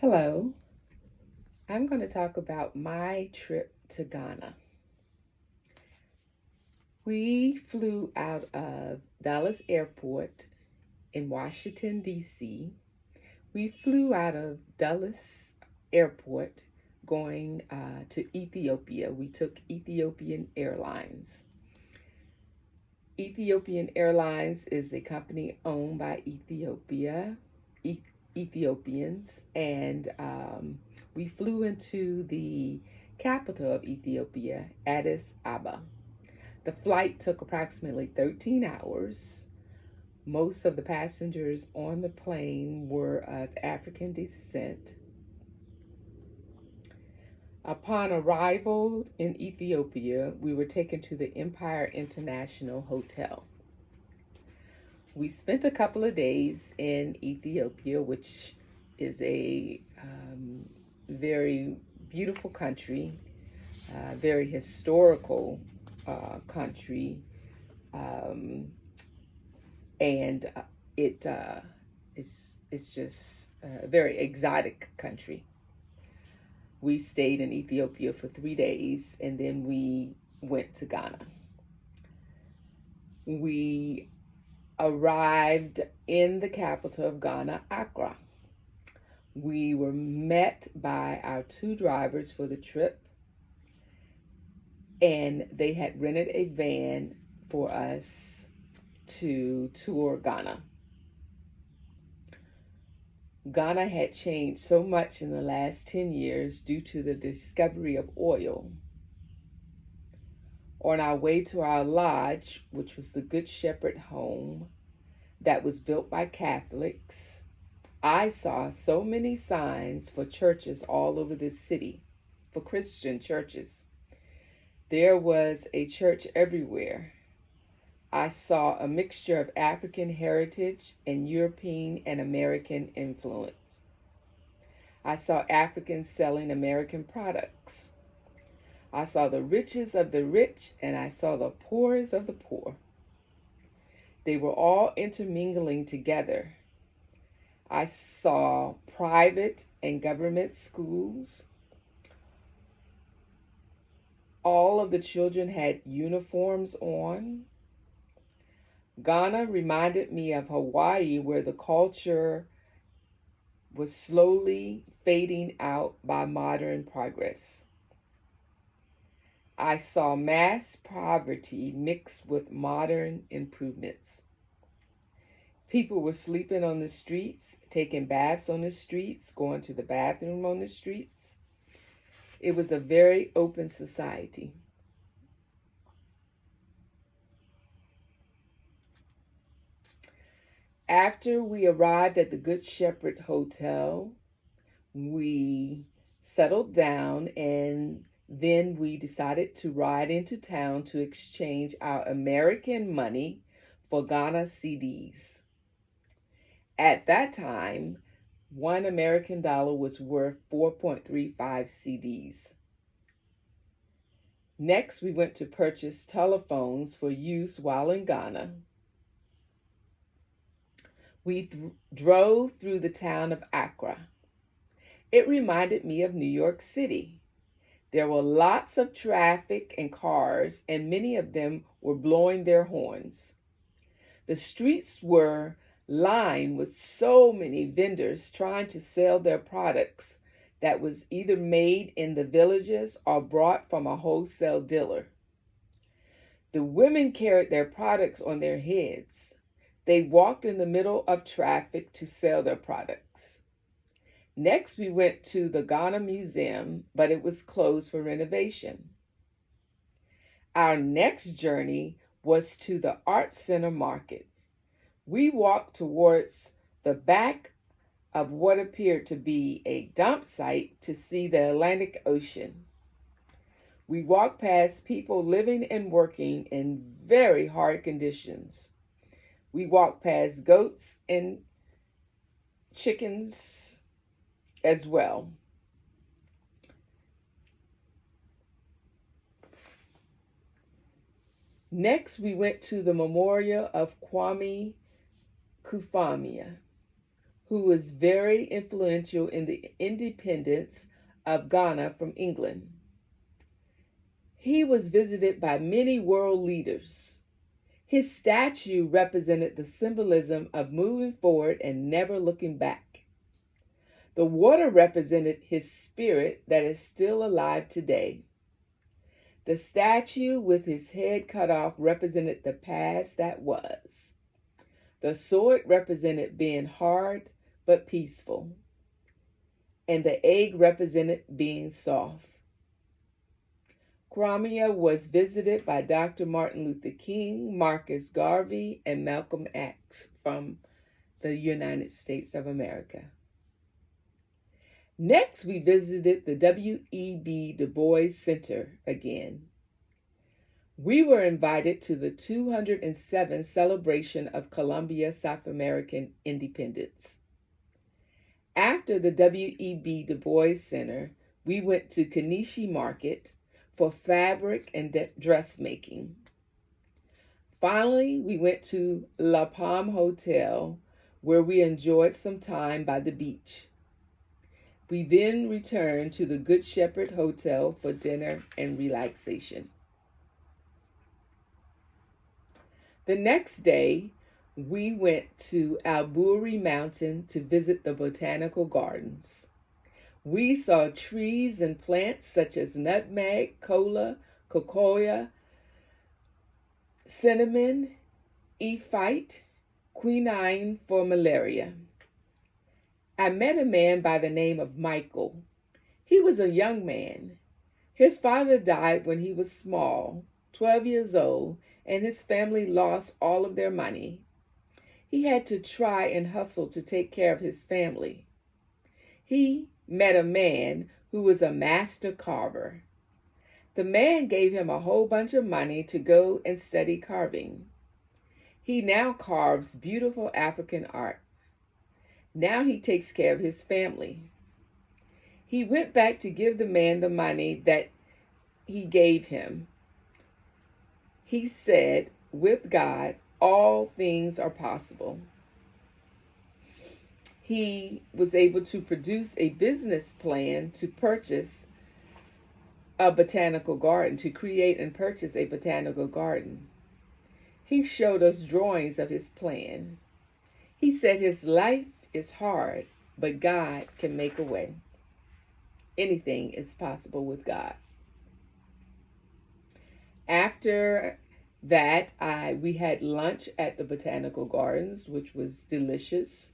Hello, I'm going to talk about my trip to Ghana. We flew out of Dallas Airport in Washington, D.C. We flew out of Dulles Airport going to Ethiopia. We took Ethiopian Airlines. Ethiopian Airlines is a company owned by Ethiopians, and we flew into the capital of Ethiopia, Addis Ababa. The flight took approximately 13 hours. Most of the passengers on the plane were of African descent. Upon arrival in Ethiopia, we were taken to the Empire International Hotel. We spent a couple of days in Ethiopia, which is a very beautiful country, very historical country, and it's just a very exotic country. We stayed in Ethiopia for 3 days, and then we went to Ghana. We arrived in the capital of Ghana, Accra. We were met by our two drivers for the trip, and they had rented a van for us to tour Ghana. Ghana had changed so much in the last 10 years due to the discovery of oil. On our way to our lodge, which was the Good Shepherd home that was built by Catholics, I saw so many signs for churches all over this city, for Christian churches. There was a church everywhere. I saw a mixture of African heritage and European and American influence. I saw Africans selling American products. I saw the riches of the rich, and I saw the poorest of the poor. They were all intermingling together. I saw private and government schools. All of the children had uniforms on. Ghana reminded me of Hawaii, where the culture was slowly fading out by modern progress. I saw mass poverty mixed with modern improvements. People were sleeping on the streets, taking baths on the streets, going to the bathroom on the streets. It was a very open society. After we arrived at the Good Shepherd Hotel, we settled down, and then we decided to ride into town to exchange our American money for Ghana cedis. At that time, one American dollar was worth 4.35 cedis. Next, we went to purchase telephones for use while in Ghana. We drove through the town of Accra. It reminded me of New York City. There were lots of traffic and cars, and many of them were blowing their horns. The streets were lined with so many vendors trying to sell their products that was either made in the villages or brought from a wholesale dealer. The women carried their products on their heads. They walked in the middle of traffic to sell their products. Next, we went to the Ghana Museum, but it was closed for renovation. Our next journey was to the Art Center Market. We walked towards the back of what appeared to be a dump site to see the Atlantic Ocean. We walked past people living and working in very hard conditions. We walked past goats and chickens as well. Next, we went to the memorial of Kwame Nkrumah, who was very influential in the independence of Ghana from England. He was visited by many world leaders. His statue represented the symbolism of moving forward and never looking back. The water represented his spirit that is still alive today. The statue with his head cut off represented the past that was. The sword represented being hard but peaceful. And the egg represented being soft. Crimea was visited by Dr. Martin Luther King, Marcus Garvey, and Malcolm X from the United States of America. Next, we visited the W.E.B. Du Bois Center again. We were invited to the 207th celebration of Colombia South American independence. After the W.E.B. Du Bois Center, we went to Kenichi Market for fabric and dressmaking. Finally, we went to La Palm Hotel, where we enjoyed some time by the beach. We then returned to the Good Shepherd Hotel for dinner and relaxation. The next day, we went to Alburi Mountain to visit the botanical gardens. We saw trees and plants such as nutmeg, cola, cocoa, cinnamon, ephyte, quinine for malaria. I met a man by the name of Michael. He was a young man. His father died when he was small, 12 years old, and his family lost all of their money. He had to try and hustle to take care of his family. He met a man who was a master carver. The man gave him a whole bunch of money to go and study carving. He now carves beautiful African art. Now he takes care of his family. He went back to give the man the money that he gave him. He said, with God, all things are possible. He was able to produce a business plan to purchase a botanical garden, to create and purchase a botanical garden. He showed us drawings of his plan. He said his life is hard, but God can make a way. Anything is possible with God. After that, we had lunch at the botanical gardens, which was delicious.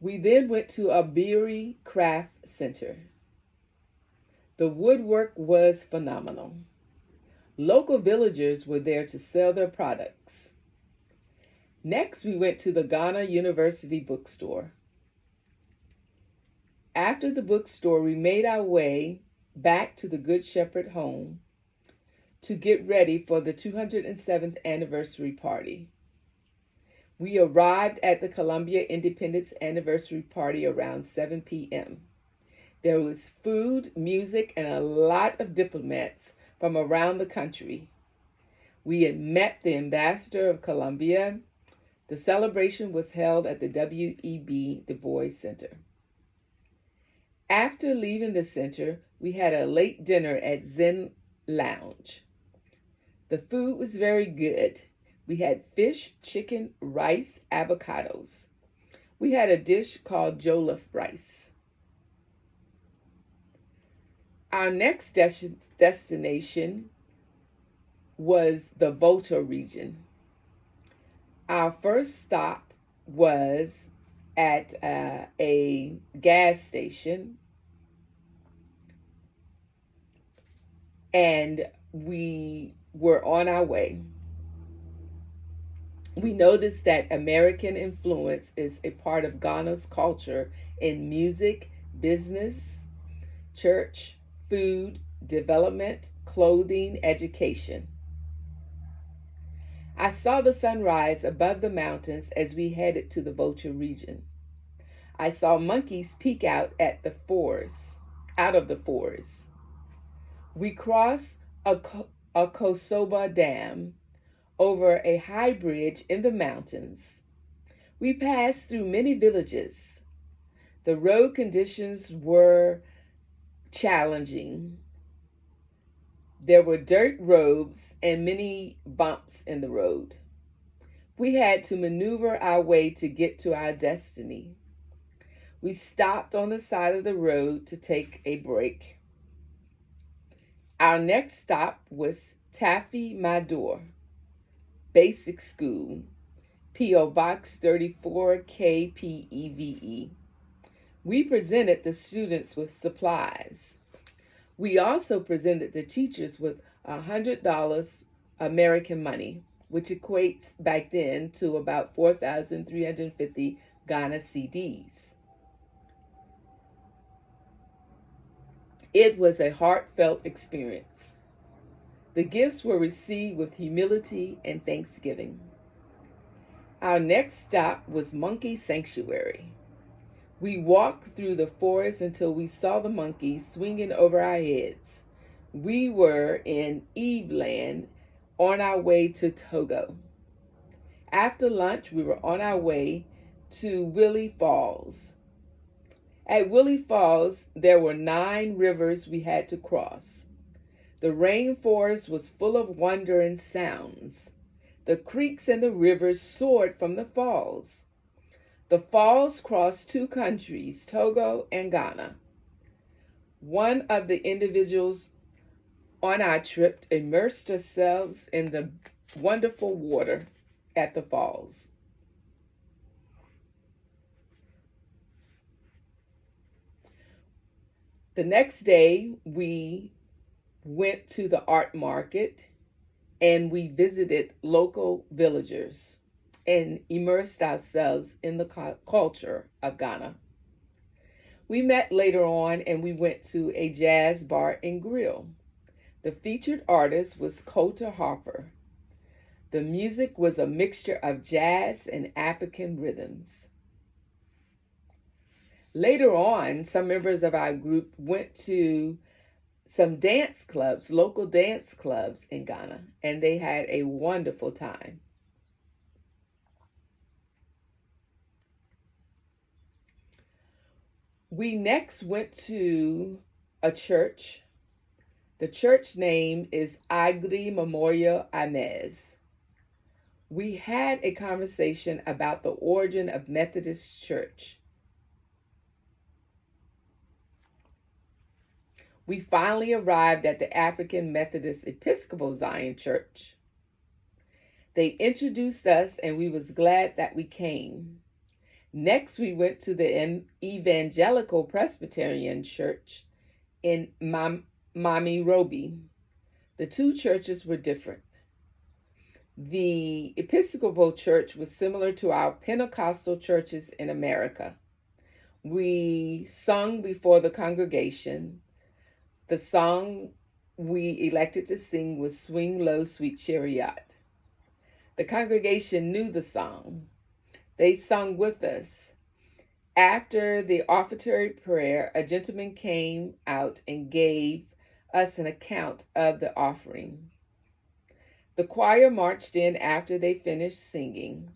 We then went to Alburi Craft Center. The woodwork was phenomenal. Local villagers were there to sell their products. Next, we went to the Ghana University bookstore. After the bookstore, we made our way back to the Good Shepherd home to get ready for the 207th anniversary party. We arrived at the Colombia Independence Anniversary Party around 7 p.m. There was food, music, and a lot of diplomats from around the country. We had met the ambassador of Colombia. The celebration was held at the W.E.B. Du Bois Center. After leaving the center, we had a late dinner at Zen Lounge. The food was very good. We had fish, chicken, rice, avocados. We had a dish called jollof rice. Our next destination was the Volta region. Our first stop was at a gas station, and we were on our way. We noticed that American influence is a part of Ghana's culture in music, business, church, food, development, clothing, education. I saw the sun rise above the mountains as we headed to the Volta region. I saw monkeys peek out of the forest. We crossed a Kosoba Dam over a high bridge in the mountains. We passed through many villages. The road conditions were challenging. There were dirt roads and many bumps in the road. We had to maneuver our way to get to our destiny. We stopped on the side of the road to take a break. Our next stop was Taffy Madur Basic School, P.O. Box 34 KPEVE. We presented the students with supplies. We also presented the teachers with $100 American money, which equates back then to about 4,350 Ghana cedis. It was a heartfelt experience. The gifts were received with humility and thanksgiving. Our next stop was Monkey Sanctuary. We walked through the forest until we saw the monkeys swinging over our heads. We were in Eveland on our way to Togo. After lunch, we were on our way to Willie Falls. At Willie Falls, there were 9 rivers we had to cross. The rainforest was full of wonder and sounds. The creeks and the rivers soared from the falls. The falls crossed 2 countries, Togo and Ghana. One of the individuals on our trip immersed ourselves in the wonderful water at the falls. The next day, we went to the art market and we visited local villagers and immersed ourselves in the culture of Ghana. We met later on and we went to a jazz bar and grill. The featured artist was Kota Harper. The music was a mixture of jazz and African rhythms. Later on, some members of our group went to some dance clubs, local dance clubs in Ghana, and they had a wonderful time. We next went to a church. The church name is Agri Memorial Ames. We had a conversation about the origin of Methodist Church. We finally arrived at the African Methodist Episcopal Zion Church. They introduced us and we was glad that we came. Next, we went to the Evangelical Presbyterian Church in Mamirobi. The 2 churches were different. The Episcopal Church was similar to our Pentecostal churches in America. We sung before the congregation. The song we elected to sing was Swing Low, Sweet Chariot. The congregation knew the song. They sung with us. After the offertory prayer, a gentleman came out and gave us an account of the offering. The choir marched in after they finished singing.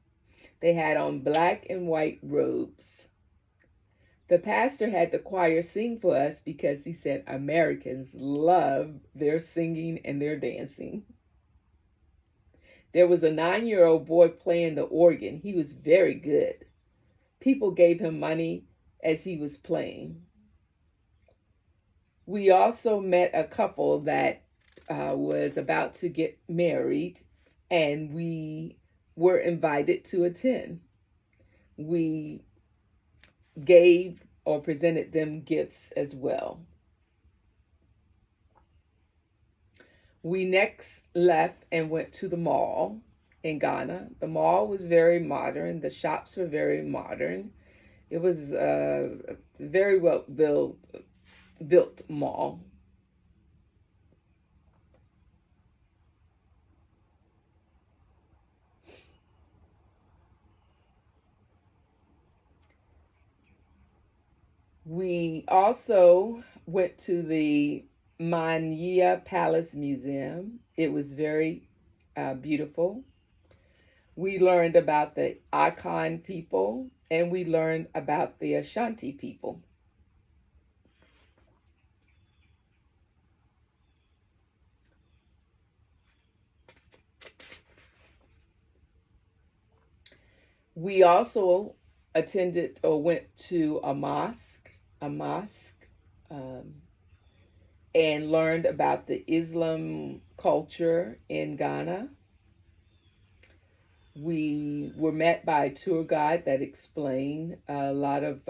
They had on black and white robes. The pastor had the choir sing for us because he said Americans love their singing and their dancing. There was a 9-year-old boy playing the organ. He was very good. People gave him money as he was playing. We also met a couple that was about to get married, and we were invited to attend. We gave or presented them gifts as well. We next left and went to the mall in Ghana. The mall was very modern. The shops were very modern. It was a very well built mall. We also went to the Manya Palace Museum. It was very beautiful. We learned about the Akan people, and we learned about the Ashanti people. We also attended or went to a mosque, um, and learned about the Islam culture in Ghana. We were met by a tour guide that explained a lot of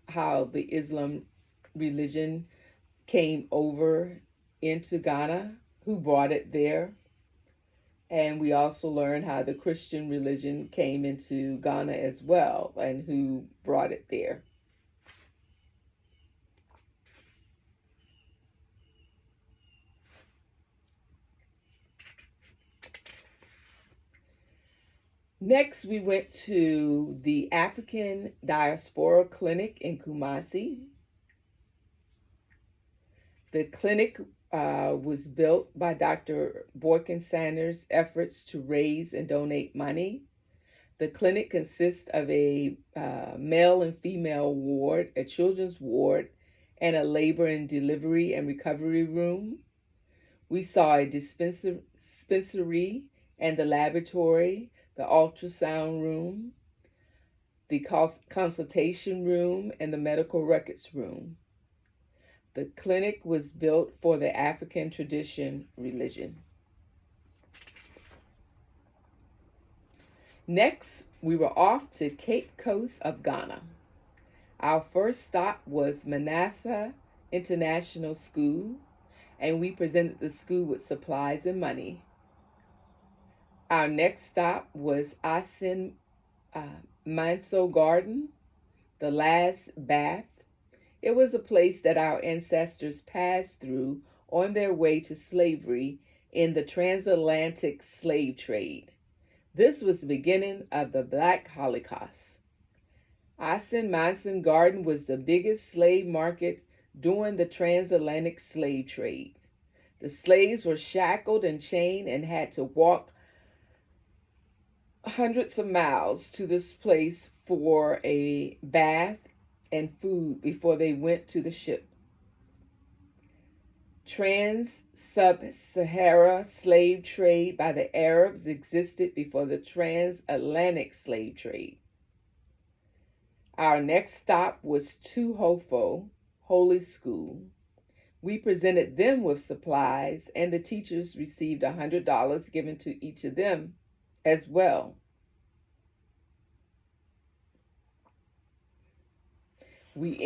how the Islam religion came over into Ghana, who brought it there. And we also learned how the Christian religion came into Ghana as well and who brought it there. Next, we went to the African Diaspora Clinic in Kumasi. The clinic was built by Dr. Boykin Sanders' efforts to raise and donate money. The clinic consists of a male and female ward, a children's ward, and a labor and delivery and recovery room. We saw a dispensary and the laboratory, the ultrasound room, the consultation room, and the medical records room. The clinic was built for the African tradition religion. Next, we were off to Cape Coast of Ghana. Our first stop was Manasseh International School, and we presented the school with supplies and money. Our next stop was Asin Manso Garden, the last bath. It was a place that our ancestors passed through on their way to slavery in the transatlantic slave trade. This was the beginning of the Black Holocaust. Asin Manso Garden was the biggest slave market during the transatlantic slave trade. The slaves were shackled and chained and had to walk hundreds of miles to this place for a bath and food before they went to the ship. Trans-Sub-Sahara slave trade by the Arabs existed before the transatlantic slave trade. Our next stop was Tuhofo Holy School. We presented them with supplies, and the teachers received $100 given to each of them as well. We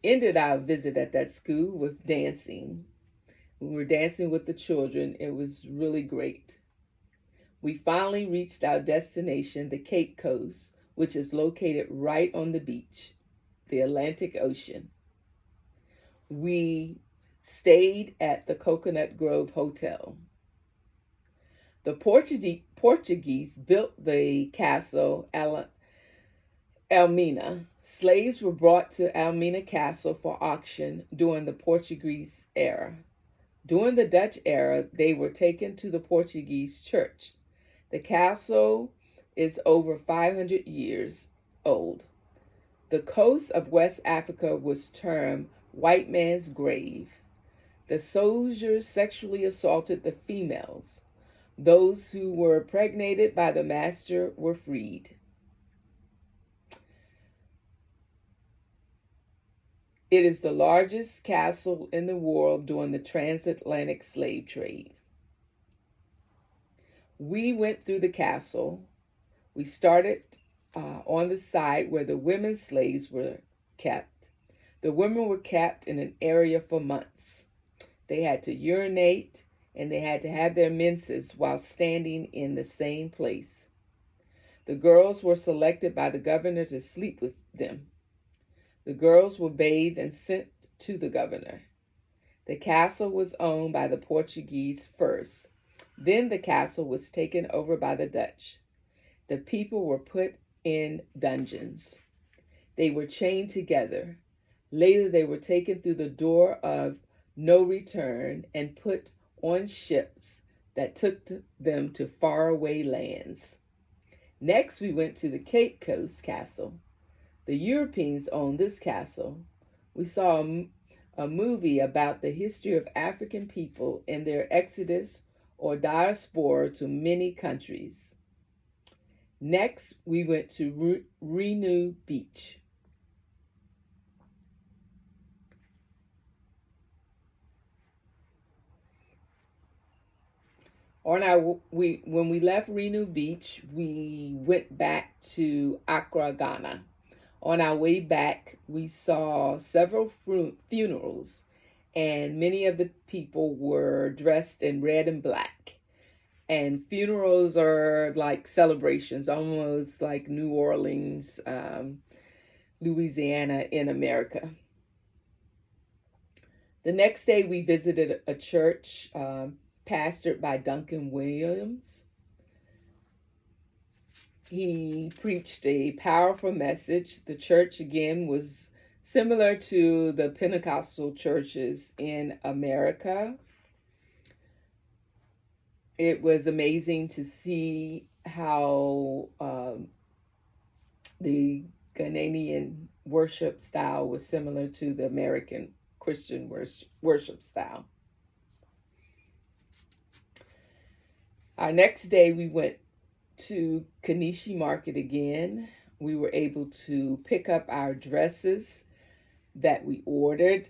ended our visit at that school with dancing. We were dancing with the children. It was really great. We finally reached our destination, the Cape Coast, which is located right on the beach, the Atlantic Ocean. We stayed at the Coconut Grove Hotel. The Portuguese built the castle Elmina. Slaves were brought to Elmina Castle for auction during the Portuguese era. During the Dutch era, they were taken to the Portuguese church. The castle is over 500 years old. The coast of West Africa was termed white man's grave. The soldiers sexually assaulted the females. Those who were impregnated by the master were freed. It is the largest castle in the world during the transatlantic slave trade. We went through the castle. We started on the side where the women slaves were kept. The women were kept in an area for months. They had to urinate and they had to have their menses while standing in the same place. The girls were selected by the governor to sleep with them. The girls were bathed and sent to the governor. The castle was owned by the Portuguese first. Then the castle was taken over by the Dutch. The people were put in dungeons. They were chained together. Later, they were taken through the door of no return and put on ships that took them to faraway lands. Next, we went to the Cape Coast Castle. The Europeans owned this castle. We saw a movie about the history of African people and their exodus or diaspora to many countries. Next, we went to Renu Beach. When we left Renu Beach, we went back to Accra, Ghana. On our way back, we saw several funerals, and many of the people were dressed in red and black. And funerals are like celebrations, almost like New Orleans, Louisiana in America. The next day, we visited a church pastored by Duncan Williams. He preached a powerful message. The church, again, was similar to the Pentecostal churches in America. It was amazing to see how the Ghanaian worship style was similar to the American Christian worship style. Our next day, we went to Kanishi Market again. We were able to pick up our dresses that we ordered.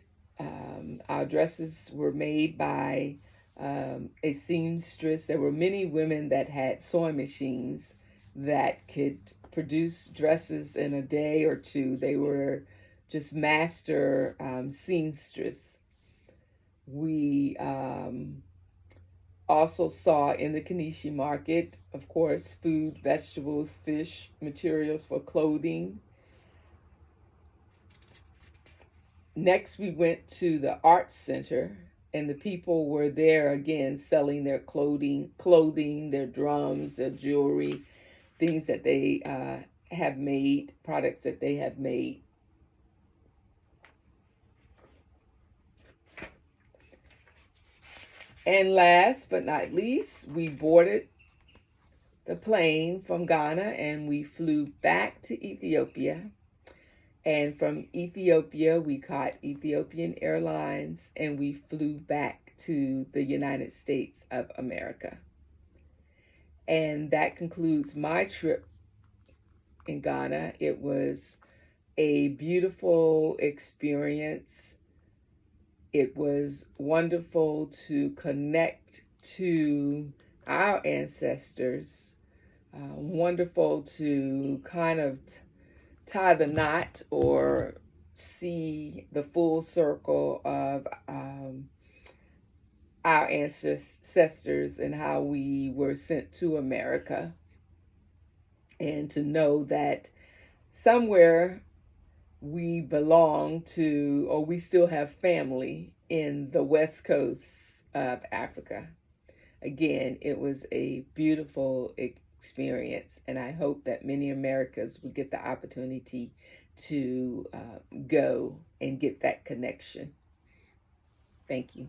Our dresses were made by a seamstress. There were many women that had sewing machines that could produce dresses in a day or two. They were just master seamstress. We also saw in the Kanishi Market, of course, food, vegetables, fish, materials for clothing. Next, we went to the Art Center, and the people were there again selling their clothing, their drums, their jewelry, things that they have made, products that they have made. And last but not least, we boarded the plane from Ghana and we flew back to Ethiopia. And from Ethiopia, we caught Ethiopian Airlines and we flew back to the United States of America. And that concludes my trip in Ghana. It was a beautiful experience. It was wonderful to connect to our ancestors, wonderful to kind of tie the knot or see the full circle of our ancestors and how we were sent to America, and to know that somewhere we belong to, or we still have family in the West Coast of Africa. Again, it was a beautiful experience, and I hope that many Americans will get the opportunity to go and get that connection. Thank you.